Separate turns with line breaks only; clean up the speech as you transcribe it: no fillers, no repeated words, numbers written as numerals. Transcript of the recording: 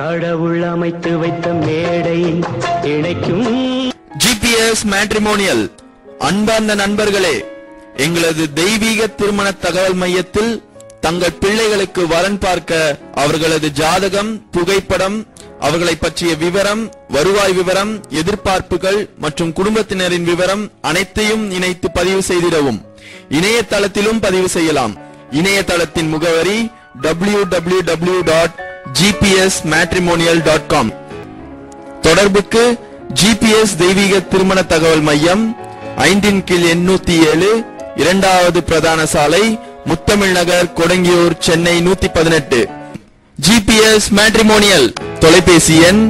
கடவுள் அமைத்து வைத்த மேடை இணைக்கும்
ஜிபிஎஸ் மேட்ரிமோனியல். அன்பார்ந்த நண்பர்களே, எங்களது தெய்வீக திருமண தகவல் மையத்தில் தங்கள் பிள்ளைகளுக்கு வரன் பார்க்க அவர்களது ஜாதகம், புகைப்படம், அவர்களை பற்றிய விவரம், வருவாய் விவரம், எதிர்பார்ப்புகள் மற்றும் குடும்பத்தினரின் விவரம் அனைத்தையும் இணைத்து பதிவு செய்திடவும். இணையதளத்திலும் பதிவு செய்யலாம். இணையதளத்தின் முகவரி www.gpsmatrimonial.com. தொடர்புக்கு ஜிபிஎஸ் தெய்வீக திருமண தகவல் மையம், 5/807, 2வது பிரதான சாலை, முத்தமிழ் நகர், கொடுங்கியூர், சென்னை 118. GPS matrimonial. தொலைபேசி எண்